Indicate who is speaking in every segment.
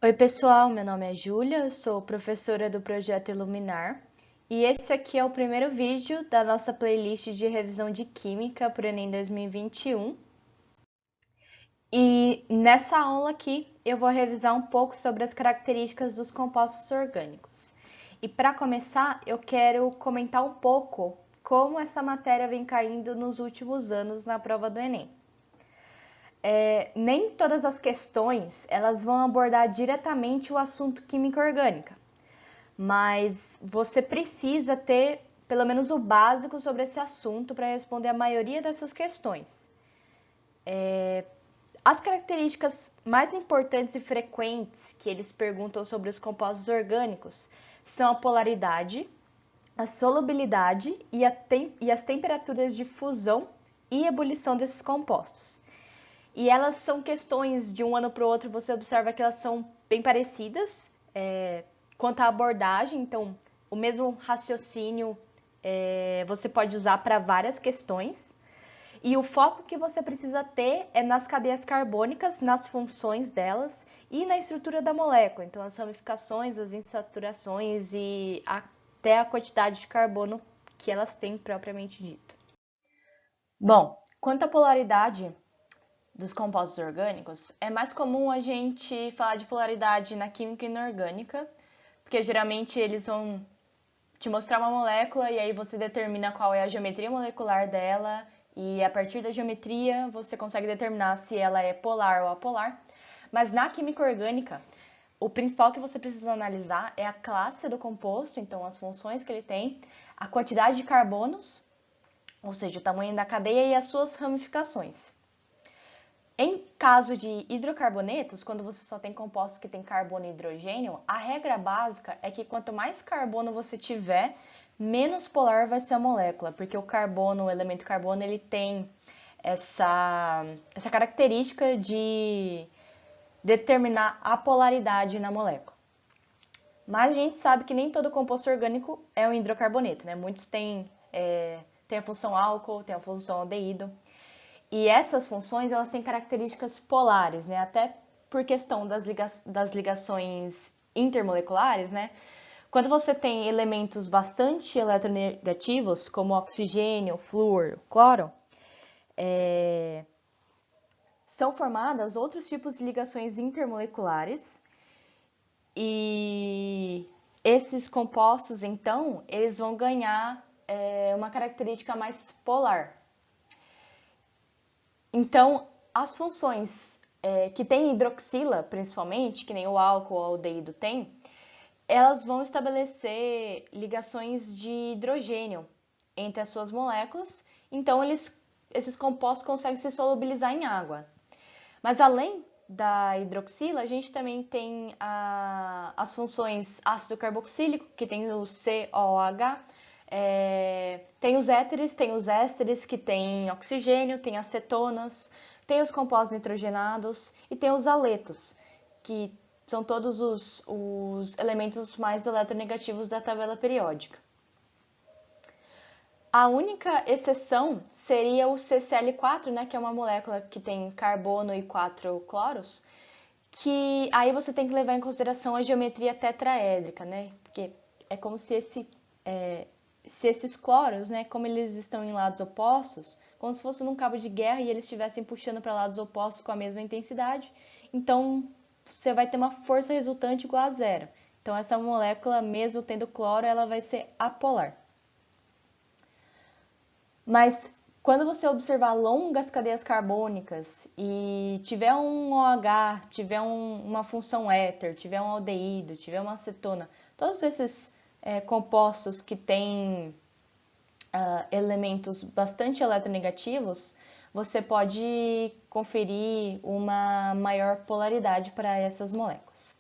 Speaker 1: Oi, pessoal, meu nome é Júlia, eu sou professora do projeto Iluminar e esse aqui é o primeiro vídeo da nossa playlist de revisão de Química para o Enem 2021. E nessa aula aqui eu vou revisar um pouco sobre as características dos compostos orgânicos. E para começar, eu quero comentar um pouco como essa matéria vem caindo nos últimos anos na prova do Enem. Nem todas as questões elas vão abordar diretamente o assunto química orgânica, mas você precisa ter pelo menos o básico sobre esse assunto para responder a maioria dessas questões. As características mais importantes e frequentes que eles perguntam sobre os compostos orgânicos são a polaridade, a solubilidade e as temperaturas de fusão e ebulição desses compostos. E elas são questões de um ano para o outro, você observa que elas são bem parecidas quanto à abordagem, então o mesmo raciocínio você pode usar para várias questões. E o foco que você precisa ter é nas cadeias carbônicas, nas funções delas e na estrutura da molécula, então as ramificações, as insaturações e até a quantidade de carbono que elas têm propriamente dito. Bom, quanto à polaridade dos compostos orgânicos, é mais comum a gente falar de polaridade na química inorgânica, porque geralmente eles vão te mostrar uma molécula e aí você determina qual é a geometria molecular dela e a partir da geometria você consegue determinar se ela é polar ou apolar. Mas na química orgânica, o principal que você precisa analisar é a classe do composto, então as funções que ele tem, a quantidade de carbonos, ou seja, o tamanho da cadeia e as suas ramificações. Em caso de hidrocarbonetos, quando você só tem compostos que tem carbono e hidrogênio, a regra básica é que quanto mais carbono você tiver, menos polar vai ser a molécula, porque o carbono, o elemento carbono, ele tem essa característica de determinar a polaridade na molécula. Mas a gente sabe que nem todo composto orgânico é um hidrocarboneto, né? Muitos têm a função álcool, tem a função aldeído. E essas funções, elas têm características polares, né? Até por questão das ligações intermoleculares, né? Quando você tem elementos bastante eletronegativos, como oxigênio, flúor, cloro, são formadas outros tipos de ligações intermoleculares e esses compostos, então, eles vão ganhar uma característica mais polar. Então, as funções que tem hidroxila, principalmente, que nem o álcool ou o aldeído tem, elas vão estabelecer ligações de hidrogênio entre as suas moléculas, então esses compostos conseguem se solubilizar em água. Mas além da hidroxila, a gente também tem as funções ácido carboxílico, que tem o COOH, tem os éteres, tem os ésteres que tem oxigênio, tem acetonas, tem os compostos nitrogenados e tem os aletos, que são todos os elementos mais eletronegativos da tabela periódica. A única exceção seria o CCl4, né, que é uma molécula que tem carbono e 4 cloros, que aí você tem que levar em consideração a geometria tetraédrica, né, porque é como se esses cloros, né, como eles estão em lados opostos, como se fosse num cabo de guerra e eles estivessem puxando para lados opostos com a mesma intensidade, então você vai ter uma força resultante igual a zero. Então essa molécula, mesmo tendo cloro, ela vai ser apolar. Mas quando você observar longas cadeias carbônicas e tiver um OH, tiver uma função éter, tiver um aldeído, tiver uma acetona, todos esses compostos que têm elementos bastante eletronegativos, você pode conferir uma maior polaridade para essas moléculas.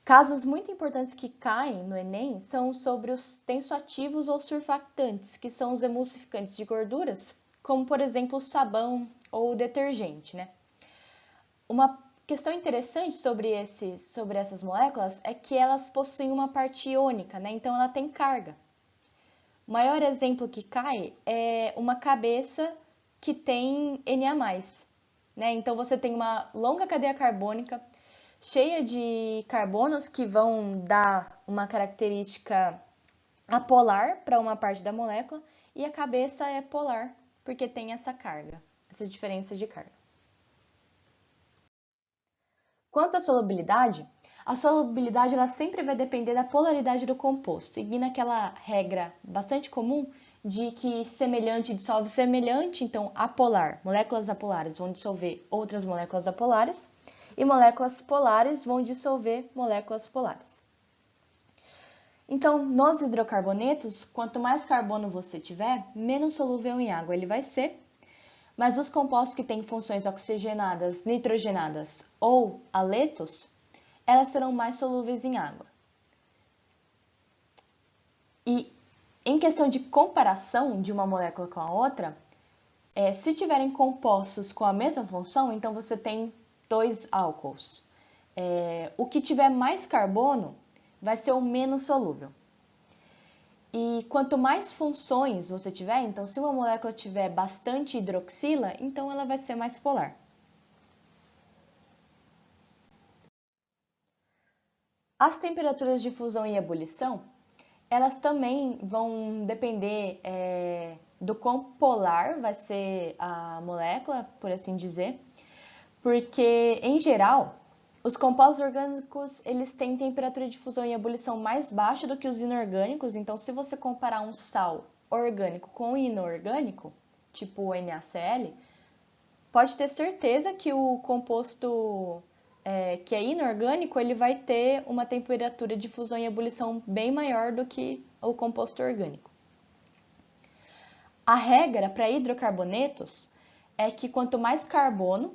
Speaker 1: Casos muito importantes que caem no Enem são sobre os tensoativos ou surfactantes, que são os emulsificantes de gorduras, como por exemplo o sabão ou o detergente, né? Uma questão interessante sobre essas moléculas é que elas possuem uma parte iônica, né? Então ela tem carga. O maior exemplo que cai é uma cabeça que tem Na+, né? Então você tem uma longa cadeia carbônica, cheia de carbonos que vão dar uma característica apolar para uma parte da molécula e a cabeça é polar, porque tem essa carga, essa diferença de carga. Quanto à solubilidade, a solubilidade ela sempre vai depender da polaridade do composto, seguindo aquela regra bastante comum de que semelhante dissolve semelhante, então apolar, moléculas apolares vão dissolver outras moléculas apolares e moléculas polares vão dissolver moléculas polares. Então, nos hidrocarbonetos, quanto mais carbono você tiver, menos solúvel em água ele vai ser. Mas os compostos que têm funções oxigenadas, nitrogenadas ou haletos, elas serão mais solúveis em água. E em questão de comparação de uma molécula com a outra, se tiverem compostos com a mesma função, então você tem dois álcools. O que tiver mais carbono vai ser o menos solúvel. E quanto mais funções você tiver, então se uma molécula tiver bastante hidroxila, então ela vai ser mais polar. As temperaturas de fusão e ebulição, elas também vão depender do quão polar vai ser a molécula, por assim dizer, porque, em geral, os compostos orgânicos eles têm temperatura de fusão e ebulição mais baixa do que os inorgânicos, então se você comparar um sal orgânico com inorgânico, tipo o NaCl, pode ter certeza que o composto que é inorgânico ele vai ter uma temperatura de fusão e ebulição bem maior do que o composto orgânico. A regra para hidrocarbonetos é que quanto mais carbono,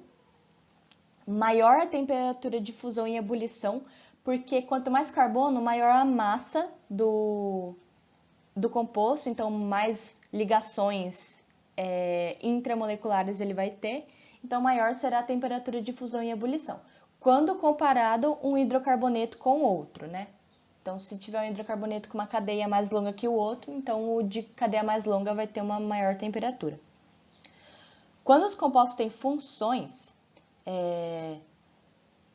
Speaker 1: maior a temperatura de fusão e ebulição, porque quanto mais carbono, maior a massa do composto, então mais ligações intramoleculares ele vai ter, então maior será a temperatura de fusão e ebulição, quando comparado um hidrocarboneto com outro, né? Então, se tiver um hidrocarboneto com uma cadeia mais longa que o outro, então o de cadeia mais longa vai ter uma maior temperatura. Quando os compostos têm funções,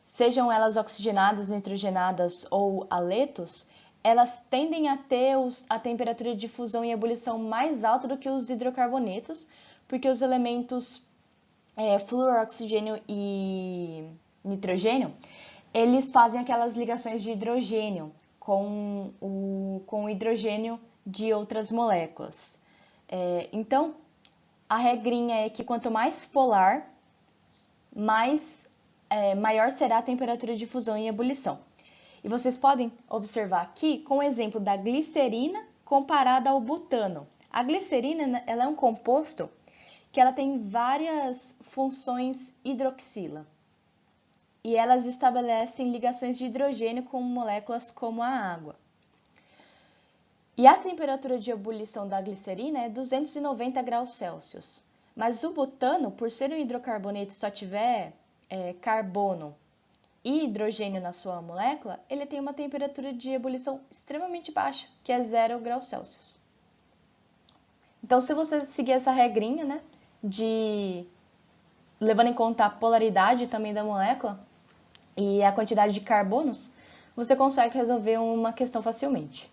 Speaker 1: sejam elas oxigenadas, nitrogenadas ou haletos, elas tendem a ter a temperatura de fusão e ebulição mais alta do que os hidrocarbonetos, porque os elementos flúor, oxigênio e nitrogênio, eles fazem aquelas ligações de hidrogênio com o hidrogênio de outras moléculas. Então, a regrinha é que quanto mais polar, maior será a temperatura de fusão e ebulição. E vocês podem observar aqui com o exemplo da glicerina comparada ao butano. A glicerina ela é um composto que ela tem várias funções hidroxila. E elas estabelecem ligações de hidrogênio com moléculas como a água. E a temperatura de ebulição da glicerina é 290 graus Celsius. Mas o butano, por ser um hidrocarboneto e só tiver carbono e hidrogênio na sua molécula, ele tem uma temperatura de ebulição extremamente baixa, que é 0 graus Celsius. Então, se você seguir essa regrinha, né, levando em conta a polaridade também da molécula e a quantidade de carbonos, você consegue resolver uma questão facilmente.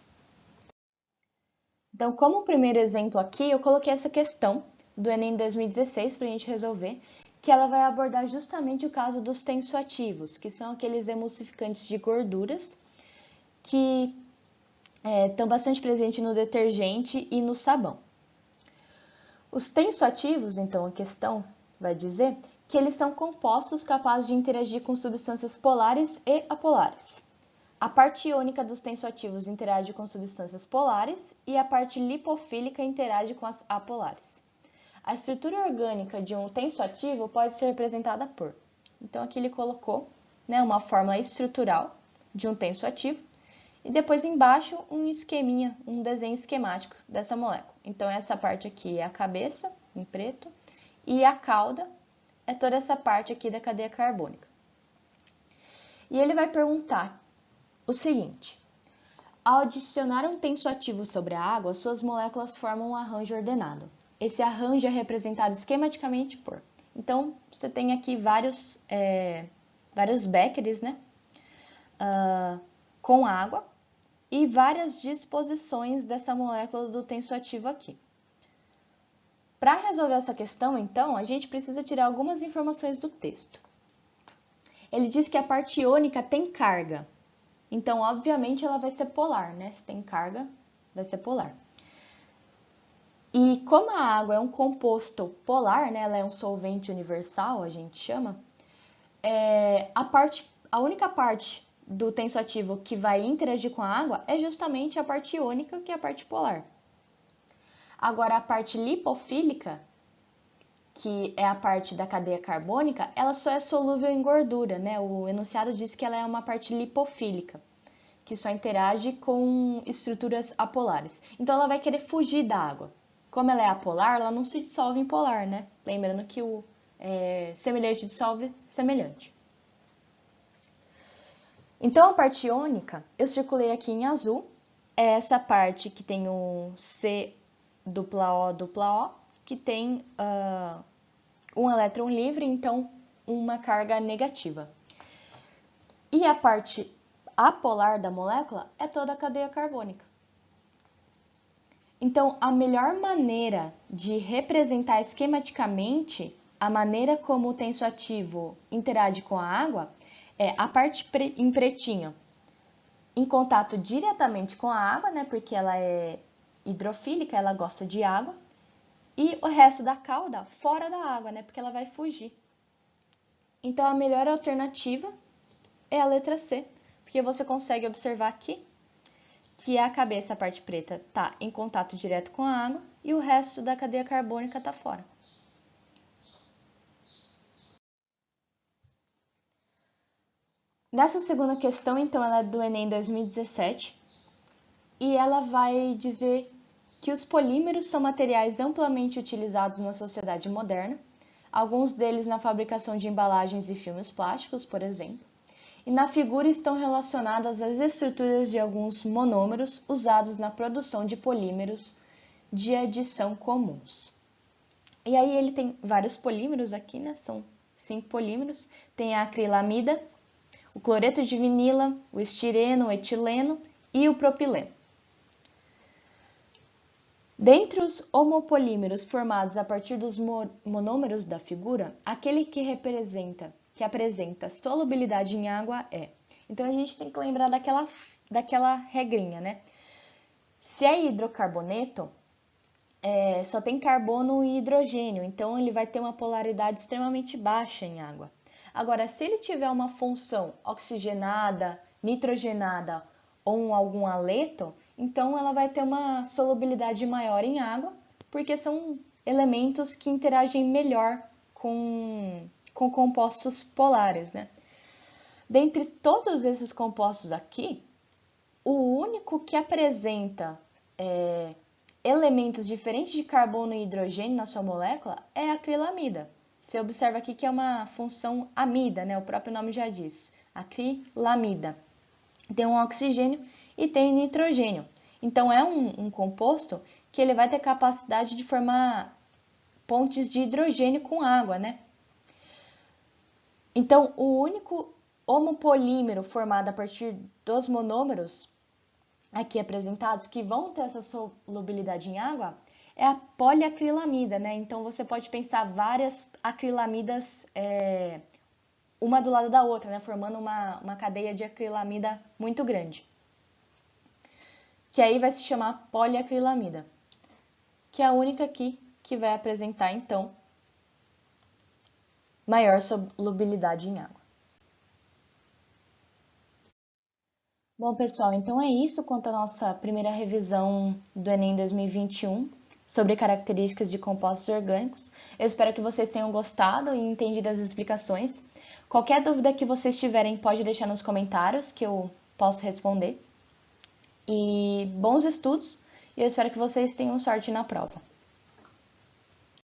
Speaker 1: Então, como primeiro exemplo aqui, eu coloquei essa questão do Enem 2016 para a gente resolver, que ela vai abordar justamente o caso dos tensoativos, que são aqueles emulsificantes de gorduras que estão bastante presentes no detergente e no sabão. Os tensoativos, então, a questão vai dizer que eles são compostos capazes de interagir com substâncias polares e apolares. A parte iônica dos tensoativos interage com substâncias polares e a parte lipofílica interage com as apolares. A estrutura orgânica de um tensoativo pode ser representada por... Então, aqui ele colocou uma fórmula estrutural de um tensoativo e depois embaixo um esqueminha, um desenho esquemático dessa molécula. Então, essa parte aqui é a cabeça, em preto, e a cauda é toda essa parte aqui da cadeia carbônica. E ele vai perguntar o seguinte: ao adicionar um tensoativo sobre a água, suas moléculas formam um arranjo ordenado. Esse arranjo é representado esquematicamente por... Então, você tem aqui vários becquerels, né? com água e várias disposições dessa molécula do tensoativo aqui. Para resolver essa questão, então, a gente precisa tirar algumas informações do texto. Ele diz que a parte iônica tem carga, então, obviamente, ela vai ser polar, né? Se tem carga, vai ser polar. E como a água é um composto polar, né? Ela é um solvente universal, a gente chama, a única parte do tensoativo que vai interagir com a água é justamente a parte iônica, que é a parte polar. Agora, a parte lipofílica, que é a parte da cadeia carbônica, ela só é solúvel em gordura, né? O enunciado diz que ela é uma parte lipofílica, que só interage com estruturas apolares. Então, ela vai querer fugir da água. Como ela é apolar, ela não se dissolve em polar, né? Lembrando que o semelhante dissolve semelhante. Então, a parte iônica, eu circulei aqui em azul, é essa parte que tem o COO, que tem um elétron livre, então uma carga negativa. E a parte apolar da molécula é toda a cadeia carbônica. Então, a melhor maneira de representar esquematicamente a maneira como o tensoativo interage com a água é a parte em pretinho, em contato diretamente com a água, né, porque ela é hidrofílica, ela gosta de água, e o resto da cauda fora da água, né, porque ela vai fugir. Então, a melhor alternativa é a letra C, porque você consegue observar aqui que a cabeça, a parte preta, está em contato direto com a água e o resto da cadeia carbônica está fora. Nessa segunda questão, então, ela é do Enem 2017 e ela vai dizer que os polímeros são materiais amplamente utilizados na sociedade moderna, alguns deles na fabricação de embalagens e filmes plásticos, por exemplo. E na figura estão relacionadas as estruturas de alguns monômeros usados na produção de polímeros de adição comuns. E aí ele tem vários polímeros aqui, né? São 5 polímeros. Tem a acrilamida, o cloreto de vinila, o estireno, o etileno e o propileno. Dentre os homopolímeros formados a partir dos monômeros da figura, aquele que apresenta solubilidade em água é. Então, a gente tem que lembrar daquela regrinha, né? Se é hidrocarboneto, só tem carbono e hidrogênio, então ele vai ter uma polaridade extremamente baixa em água. Agora, se ele tiver uma função oxigenada, nitrogenada ou algum haleto, então ela vai ter uma solubilidade maior em água, porque são elementos que interagem melhor com compostos polares, né? Dentre todos esses compostos aqui, o único que apresenta elementos diferentes de carbono e hidrogênio na sua molécula é a acrilamida. Você observa aqui que é uma função amida, né? O próprio nome já diz, acrilamida. Tem um oxigênio e tem nitrogênio. Então, é um composto que ele vai ter capacidade de formar pontes de hidrogênio com água, né? Então, o único homopolímero formado a partir dos monômeros aqui apresentados que vão ter essa solubilidade em água é a poliacrilamida, né? Então, você pode pensar várias acrilamidas uma do lado da outra, né? Formando uma cadeia de acrilamida muito grande. Que aí vai se chamar poliacrilamida, que é a única aqui que vai apresentar, então, maior solubilidade em água. Bom, pessoal, então é isso quanto à nossa primeira revisão do Enem 2021 sobre características de compostos orgânicos. Eu espero que vocês tenham gostado e entendido as explicações. Qualquer dúvida que vocês tiverem, pode deixar nos comentários que eu posso responder. E bons estudos, e eu espero que vocês tenham sorte na prova.